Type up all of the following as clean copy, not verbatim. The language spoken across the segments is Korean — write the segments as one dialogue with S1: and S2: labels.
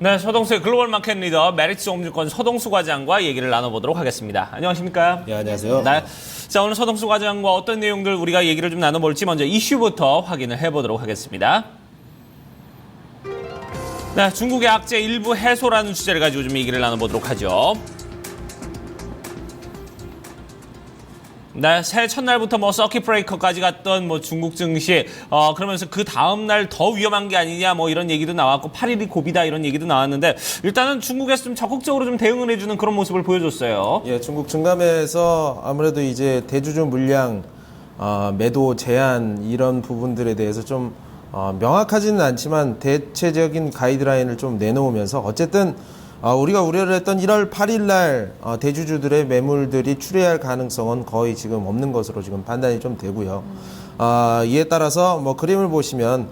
S1: 네, 서동수의 글로벌 마켓 리더 메리츠 홈증권 서동수 과장과 얘기를 나눠보도록 하겠습니다. 안녕하십니까?
S2: 네, 안녕하세요.
S1: 네. 자, 오늘 서동수 과장과 어떤 내용들 우리가 얘기를 좀 나눠볼지 먼저 이슈부터 확인을 해보도록 하겠습니다. 네, 중국의 악재 일부 해소라는 주제를 가지고 좀 얘기를 나눠보도록 하죠. 네, 새해 첫날부터 서킷 브레이커까지 갔던 중국 증시, 그러면서 그 다음날 더 위험한 게 아니냐, 이런 얘기도 나왔고, 8일이 고비다, 이런 얘기도 나왔는데, 일단은 중국에서 좀 적극적으로 좀 대응을 해주는 그런 모습을 보여줬어요.
S2: 예, 중국 증감에서 아무래도 이제 대주주 물량, 매도 제한 이런 부분들에 대해서 좀 명확하지는 않지만 대체적인 가이드라인을 좀 내놓으면서 어쨌든 우리가 우려를 했던 1월 8일 날 대주주들의 매물들이 출회할 가능성은 거의 지금 없는 것으로 지금 판단이 좀 되고요. 이에 따라서 그림을 보시면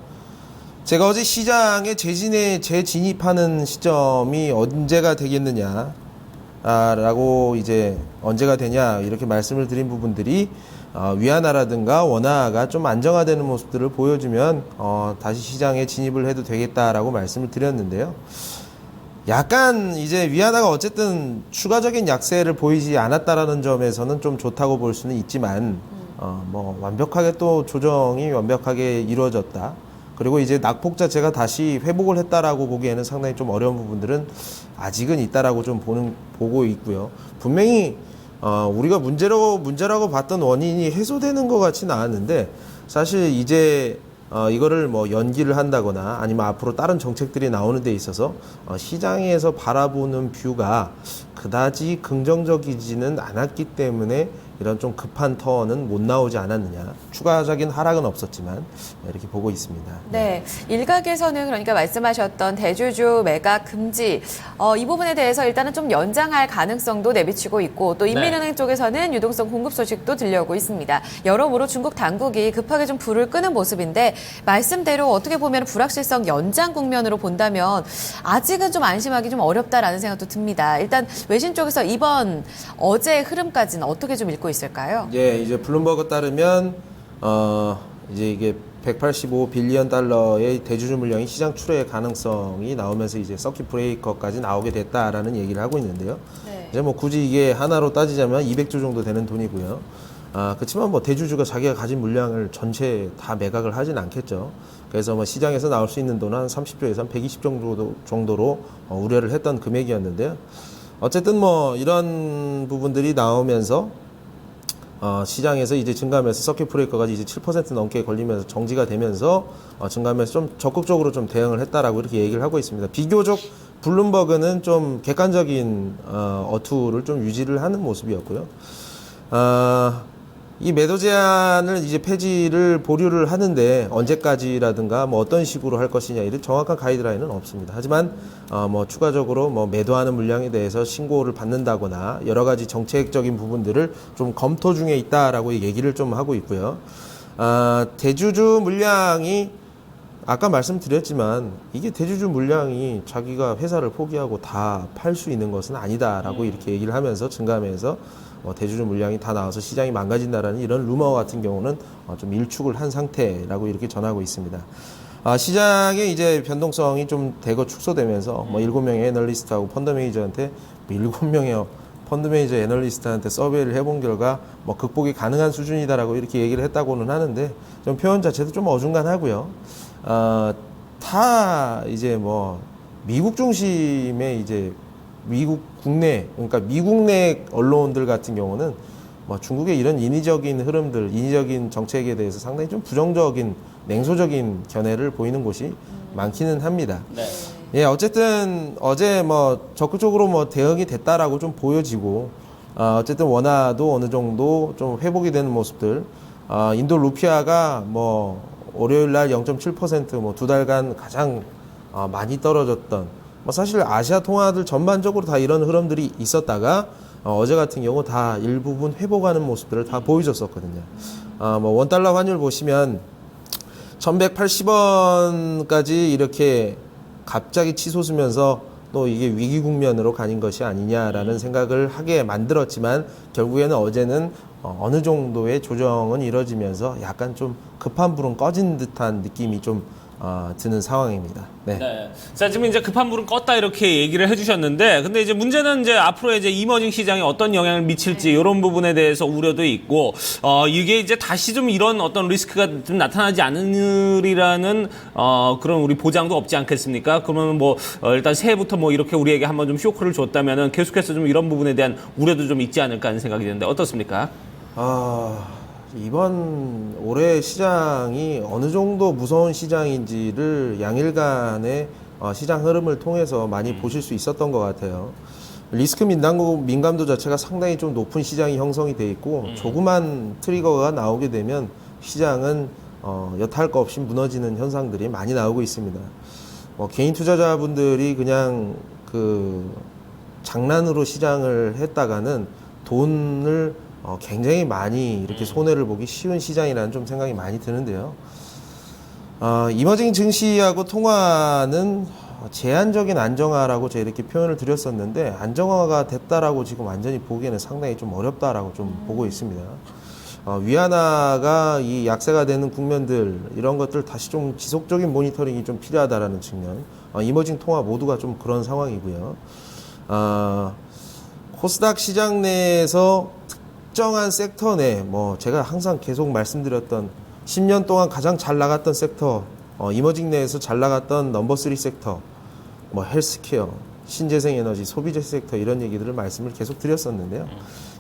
S2: 제가 어제 시장에 재진입하는 시점이 언제가 되겠느냐 라고 이제 언제가 되냐 이렇게 말씀을 드린 부분들이 위안화라든가 원화가 좀 안정화되는 모습들을 보여주면 다시 시장에 진입을 해도 되겠다라고 말씀을 드렸는데요. 약간 이제 위안화가 어쨌든 추가적인 약세를 보이지 않았다라는 점에서는 좀 좋다고 볼 수는 있지만 완벽하게 또 조정이 완벽하게 이루어졌다. 그리고 이제 낙폭 자체가 다시 회복을 했다라고 보기에는 상당히 좀 어려운 부분들은 아직은 있다라고 좀 보고 있고요. 분명히 우리가 문제라고 봤던 원인이 해소되는 것 같지는 않았는데 사실 이제 이거를 연기를 한다거나 아니면 앞으로 다른 정책들이 나오는 데 있어서 시장에서 바라보는 뷰가 그다지 긍정적이지는 않았기 때문에 이런 좀 급한 턴은 못 나오지 않았느냐. 추가적인 하락은 없었지만 이렇게 보고 있습니다.
S3: 네, 일각에서는 그러니까 말씀하셨던 대주주 매각 금지 이 부분에 대해서 일단은 좀 연장할 가능성도 내비치고 있고 또 인민은행 쪽에서는 유동성 공급 소식도 들려오고 있습니다. 여러모로 중국 당국이 급하게 좀 불을 끄는 모습인데 말씀대로 어떻게 보면 불확실성 연장 국면으로 본다면 아직은 좀 안심하기 좀 어렵다라는 생각도 듭니다. 일단 외신 쪽에서 어제의 흐름까지는 어떻게 좀 읽고 있을까요?
S2: 예, 이제 블룸버그 따르면 이제 이게 185 빌리언 달러의 대주주 물량이 시장 출회 가능성이 나오면서 이제 서킷 브레이커까지 나오게 됐다라는 얘기를 하고 있는데요.
S3: 네.
S2: 이제 굳이 이게 하나로 따지자면 200조 정도 되는 돈이고요. 그렇지만 대주주가 자기가 가진 물량을 전체 다 매각을 하진 않겠죠. 그래서 시장에서 나올 수 있는 돈은 한 30조에서 한 120 정도로 우려를 했던 금액이었는데요. 어쨌든 이런 부분들이 나오면서 시장에서 이제 증감해서 서킷 브레이커가 이제 7% 넘게 걸리면서 정지가 되면서 증감해서 좀 적극적으로 좀 대응을 했다라고 이렇게 얘기를 하고 있습니다. 비교적 블룸버그는 좀 객관적인 어투를 좀 유지를 하는 모습이었고요. 이 매도 제한을 이제 폐지를 보류를 하는데 언제까지라든가 어떤 식으로 할 것이냐 이런 정확한 가이드라인은 없습니다. 하지만 추가적으로 매도하는 물량에 대해서 신고를 받는다거나 여러 가지 정책적인 부분들을 좀 검토 중에 있다라고 얘기를 좀 하고 있고요. 대주주 물량이 아까 말씀드렸지만 이게 대주주 물량이 자기가 회사를 포기하고 다 팔 수 있는 것은 아니다라고 이렇게 얘기를 하면서 증감해서 대주주 물량이 다 나와서 시장이 망가진다라는 이런 루머 같은 경우는 좀 일축을 한 상태라고 이렇게 전하고 있습니다. 시장의 이제 변동성이 좀 대거 축소되면서 7명의 애널리스트하고 펀드 매니저한테 7명의 펀드 매니저 애널리스트한테 서베이를 해본 결과 극복이 가능한 수준이다라고 이렇게 얘기를 했다고는 하는데 좀 표현 자체도 좀 어중간하고요. 다 이제 미국 중심의 이제 미국 내 언론들 같은 경우는 중국의 이런 인위적인 흐름들, 인위적인 정책에 대해서 상당히 좀 부정적인, 냉소적인 견해를 보이는 곳이 많기는 합니다.
S1: 네.
S2: 예, 어쨌든 어제 적극적으로 대응이 됐다라고 좀 보여지고, 어쨌든 원화도 어느 정도 좀 회복이 되는 모습들, 인도 루피아가 월요일 날 0.7% 두 달간 가장 많이 떨어졌던 사실 아시아 통화들 전반적으로 다 이런 흐름들이 있었다가 어제 같은 경우 다 일부분 회복하는 모습들을 다 보여줬었거든요. 원달러 환율 보시면 1180원까지 이렇게 갑자기 치솟으면서 또 이게 위기 국면으로 가는 것이 아니냐라는 생각을 하게 만들었지만 결국에는 어제는 어느 정도의 조정은 이루어지면서 약간 좀 급한 불은 꺼진 듯한 느낌이 좀 드는 상황입니다. 네.
S1: 네. 자, 지금 이제 급한 불은 껐다 이렇게 얘기를 해주셨는데, 근데 이제 문제는 이제 앞으로 이제 이머징 시장에 어떤 영향을 미칠지 이런 부분에 대해서 우려도 있고, 이게 이제 다시 좀 이런 어떤 리스크가 좀 나타나지 않으리라는 그런 우리 보장도 없지 않겠습니까? 그러면 뭐 일단 새해부터 뭐 이렇게 우리에게 한번 좀 쇼크를 줬다면은 계속해서 좀 이런 부분에 대한 우려도 좀 있지 않을까 하는 생각이 드는데 어떻습니까?
S2: 이번 올해 시장이 어느 정도 무서운 시장인지를 양일간의 시장 흐름을 통해서 많이 보실 수 있었던 것 같아요. 리스크 민감도 자체가 상당히 좀 높은 시장이 형성이 돼 있고 조그만 트리거가 나오게 되면 시장은 여탈 거 없이 무너지는 현상들이 많이 나오고 있습니다. 개인 투자자분들이 그냥 그 장난으로 시장을 했다가는 돈을 굉장히 많이 이렇게 손해를 보기 쉬운 시장이라는 좀 생각이 많이 드는데요. 이머징 증시하고 통화는 제한적인 안정화라고 제가 이렇게 표현을 드렸었는데 안정화가 됐다라고 지금 완전히 보기에는 상당히 좀 어렵다라고 좀 보고 있습니다. 위안화가 이 약세가 되는 국면들 이런 것들 다시 좀 지속적인 모니터링이 좀 필요하다라는 측면, 이머징 통화 모두가 좀 그런 상황이고요. 코스닥 시장 내에서 특정한 섹터 내, 제가 항상 계속 말씀드렸던 10년 동안 가장 잘 나갔던 섹터, 이머징 내에서 잘 나갔던 넘버 3 섹터, 헬스케어, 신재생 에너지, 소비재 섹터 이런 얘기들을 말씀을 계속 드렸었는데요.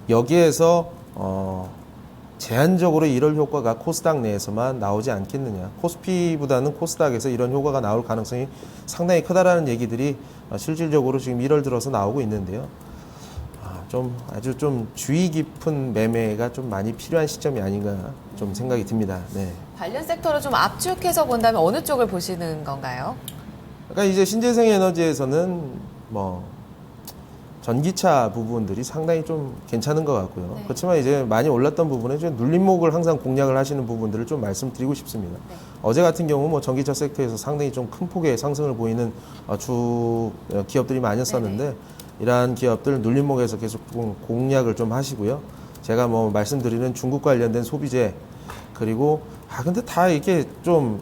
S2: 여기에서 제한적으로 이럴 효과가 코스닥 내에서만 나오지 않겠느냐. 코스피보다는 코스닥에서 이런 효과가 나올 가능성이 상당히 크다라는 얘기들이 실질적으로 지금 1월 들어서 나오고 있는데요. 아주 좀 주의 깊은 매매가 좀 많이 필요한 시점이 아닌가 좀 생각이 듭니다. 네.
S3: 관련 섹터를 좀 압축해서 본다면 어느 쪽을 보시는 건가요?
S2: 그러니까 이제 신재생 에너지에서는 전기차 부분들이 상당히 좀 괜찮은 것 같고요.
S3: 네.
S2: 그렇지만 이제 많이 올랐던 부분에 이제 눌림목을 항상 공략을 하시는 부분들을 좀 말씀드리고 싶습니다.
S3: 네.
S2: 어제 같은 경우 전기차 섹터에서 상당히 좀 큰 폭의 상승을 보이는 주 기업들이 많았었는데
S3: 네네.
S2: 이러한 기업들 눌림목에서 계속 공략을 좀 하시고요. 제가 말씀드리는 중국 관련된 소비재 그리고 근데 다 이렇게 좀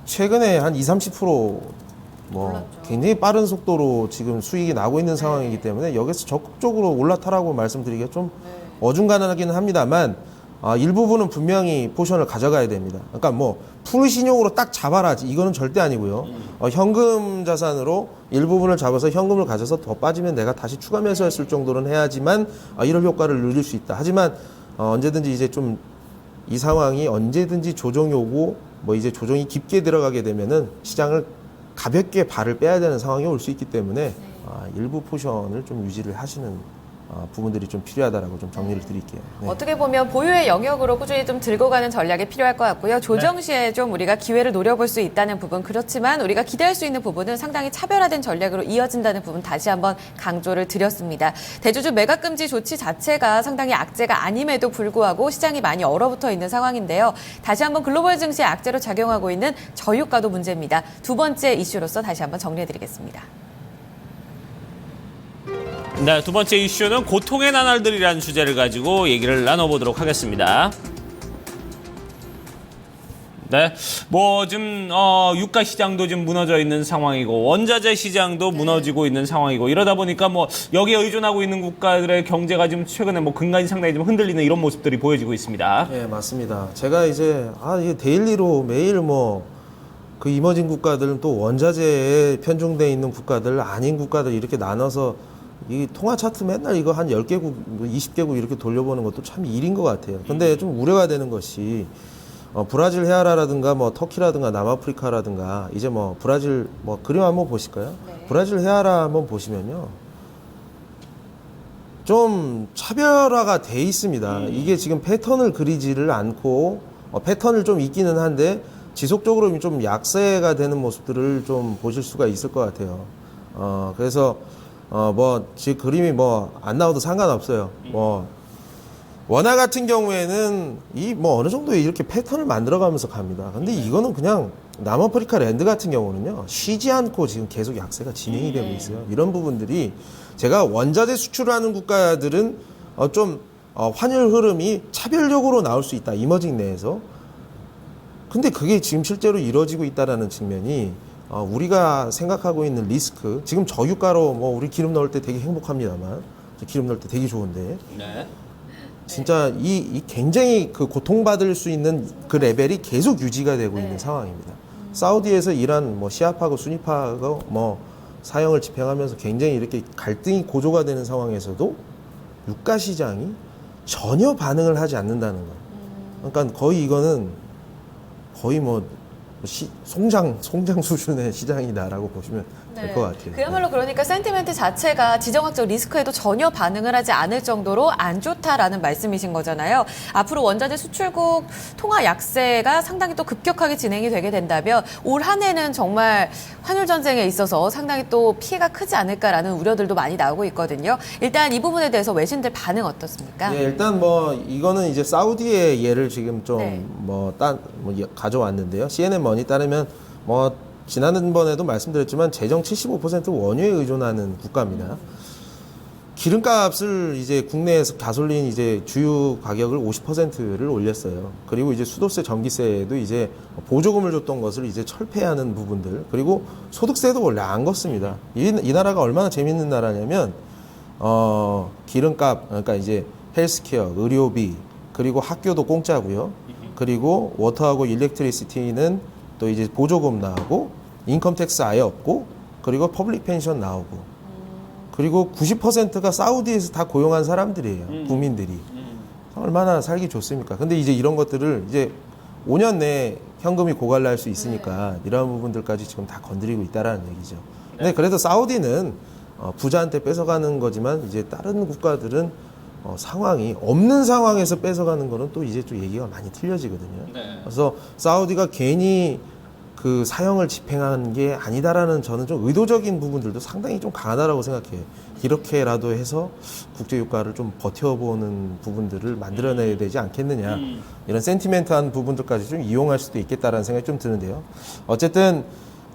S2: 최근에 한 20-30%
S3: 올랐죠.
S2: 굉장히 빠른 속도로 지금 수익이 나고 있는 상황이기 때문에 여기서 적극적으로 올라타라고 말씀드리기가 좀 어중간하기는 합니다만 일부분은 분명히 포션을 가져가야 됩니다. 그러니까 풀 신용으로 딱 잡아라 이거는 절대 아니고요. 현금 자산으로 일부분을 잡아서 현금을 가져서 더 빠지면 내가 다시 추가 매수했을 정도는 해야지만 이런 효과를 누릴 수 있다. 하지만 언제든지 이제 좀 이 상황이 언제든지 조정이 오고 이제 조정이 깊게 들어가게 되면은 시장을 가볍게 발을 빼야 되는 상황이 올 수 있기 때문에 일부 포션을 좀 유지를 하시는 부분들이 좀 필요하다라고 좀 정리를 드릴게요. 네.
S3: 어떻게 보면 보유의 영역으로 꾸준히 좀 들고 가는 전략이 필요할 것 같고요. 조정 시에 좀 우리가 기회를 노려볼 수 있다는 부분, 그렇지만 우리가 기대할 수 있는 부분은 상당히 차별화된 전략으로 이어진다는 부분 다시 한번 강조를 드렸습니다. 대주주 매각 금지 조치 자체가 상당히 악재가 아님에도 불구하고 시장이 많이 얼어붙어 있는 상황인데요. 다시 한번 글로벌 증시에 악재로 작용하고 있는 저유가도 문제입니다. 두 번째 이슈로서 다시 한번 정리해드리겠습니다.
S1: 네, 두 번째 이슈는 고통의 나날들이라는 주제를 가지고 얘기를 나눠보도록 하겠습니다. 네, 지금 유가 시장도 지금 무너져 있는 상황이고 원자재 시장도 무너지고 있는 상황이고 이러다 보니까 여기에 의존하고 있는 국가들의 경제가 지금 최근에 근간이 상당히 좀 흔들리는 이런 모습들이 보여지고 있습니다.
S2: 네, 맞습니다. 제가 이제 이게 데일리로 매일 그 이머징 국가들은 또 원자재에 편중돼 있는 국가들 아닌 국가들 이렇게 나눠서 이 통화 차트 맨날 이거 한 10개국, 20개국 이렇게 돌려보는 것도 참 일인 것 같아요. 근데 좀 우려가 되는 것이 브라질 헤아라라든가 터키라든가 남아프리카라든가 이제 브라질 그림 한번 보실까요?
S3: 네.
S2: 브라질 헤아라 한번 보시면요. 좀 차별화가 돼 있습니다. 이게 지금 패턴을 그리지를 않고 패턴을 좀 있기는 한데 지속적으로 좀 약세가 되는 모습들을 좀 보실 수가 있을 것 같아요. 그래서 지금 그림이 안 나와도 상관없어요. 원화 같은 경우에는 어느 정도 이렇게 패턴을 만들어가면서 갑니다. 근데 이거는 그냥 남아프리카 랜드 같은 경우는요, 쉬지 않고 지금 계속 약세가 진행이 되고 있어요. 이런 부분들이 제가 원자재 수출하는 국가들은 좀 환율 흐름이 차별적으로 나올 수 있다. 이머징 내에서. 근데 그게 지금 실제로 이루어지고 있다라는 측면이 우리가 생각하고 있는 리스크, 지금 저유가로 뭐 우리 기름 넣을 때 되게 행복합니다만, 기름 넣을 때 되게 좋은데,
S1: 네.
S2: 진짜 이 굉장히 그 고통받을 수 있는 그 레벨이 계속 유지가 되고 있는 상황입니다. 사우디에서 이란 뭐 시아파고 수니파고 뭐 사형을 집행하면서 굉장히 이렇게 갈등이 고조가 되는 상황에서도 유가 시장이 전혀 반응을 하지 않는다는 거. 그러니까 거의 이거는 거의 뭐 송장 수준의 시장이다라고 보시면 될 것 같아요.
S3: 그야말로 그러니까 센티멘트 자체가 지정학적 리스크에도 전혀 반응을 하지 않을 정도로 안 좋다라는 말씀이신 거잖아요. 앞으로 원자재 수출국 통화 약세가 상당히 또 급격하게 진행이 되게 된다면 올 한 해는 정말 환율 전쟁에 있어서 상당히 또 피해가 크지 않을까라는 우려들도 많이 나오고 있거든요. 일단 이 부분에 대해서 외신들 반응 어떻습니까?
S2: 예, 일단 뭐 이거는 이제 사우디의 예를 지금 좀
S3: 네.
S2: 가져왔는데요. CNN 머니 따르면 뭐 지난번에도 말씀드렸지만 재정 75% 원유에 의존하는 국가입니다. 기름값을 이제 국내에서 가솔린 이제 주유 가격을 50%를 올렸어요. 그리고 이제 수도세, 전기세도 이제 보조금을 줬던 것을 이제 철폐하는 부분들. 그리고 소득세도 원래 안 걷습니다. 이 나라가 얼마나 재밌는 나라냐면 기름값, 그러니까 이제 헬스케어, 의료비, 그리고 학교도 공짜고요. 그리고 워터하고 일렉트리시티는 또 이제 보조금 나오고 인컴 텍스 아예 없고 그리고 퍼블릭 펜션 나오고 그리고 90%가 사우디에서 다 고용한 사람들이에요. 국민들이. 얼마나 살기 좋습니까? 근데 이제 이런 것들을 이제 5년 내에 현금이 고갈날 수 있으니까 이런 부분들까지 지금 다 건드리고 있다라는 얘기죠. 근데 그래도 사우디는 부자한테 뺏어가는 거지만 이제 다른 국가들은 상황이 없는 상황에서 뺏어가는 거는 또 이제 좀 얘기가 많이 틀려지거든요.
S1: 네.
S2: 그래서 사우디가 괜히 그 사형을 집행한 게 아니다라는 저는 좀 의도적인 부분들도 상당히 좀 강하다라고 생각해요. 이렇게라도 해서 국제유가를 좀 버텨보는 부분들을 만들어내야 되지 않겠느냐. 이런 센티멘트한 부분들까지 좀 이용할 수도 있겠다라는 생각이 좀 드는데요. 어쨌든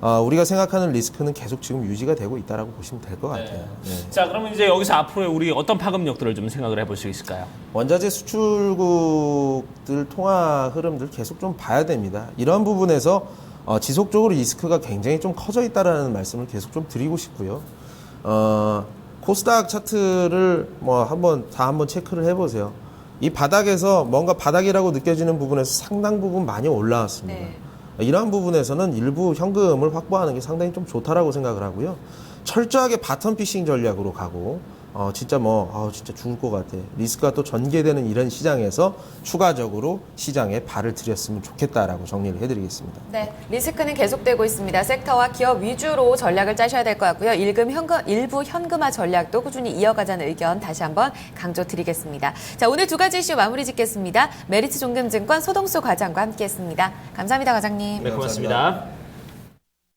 S2: 우리가 생각하는 리스크는 계속 지금 유지가 되고 있다라고 보시면 될 것 같아요. 네.
S1: 자, 그러면 이제 여기서 앞으로 우리 어떤 파급력들을 좀 생각을 해볼 수 있을까요?
S2: 원자재 수출국들 통화 흐름들 계속 좀 봐야 됩니다. 이런 부분에서 지속적으로 리스크가 굉장히 좀 커져 있다라는 말씀을 계속 좀 드리고 싶고요. 코스닥 차트를 뭐 한번 체크를 해보세요. 이 바닥에서 뭔가 바닥이라고 느껴지는 부분에서 상당 부분 많이 올라왔습니다.
S3: 네.
S2: 이러한 부분에서는 일부 현금을 확보하는 게 상당히 좀 좋다라고 생각을 하고요. 철저하게 바텀 피싱 전략으로 가고 진짜 진짜 죽을 것 같아. 리스크가 또 전개되는 이런 시장에서 추가적으로 시장에 발을 들였으면 좋겠다라고 정리를 해드리겠습니다.
S3: 네, 리스크는 계속되고 있습니다. 섹터와 기업 위주로 전략을 짜셔야 될 것 같고요. 일부 현금화 전략도 꾸준히 이어가자는 의견 다시 한번 강조드리겠습니다. 자, 오늘 두 가지 이슈 마무리 짓겠습니다. 메리츠 종금증권 소동수 과장과 함께했습니다. 감사합니다, 과장님.
S1: 네, 고맙습니다.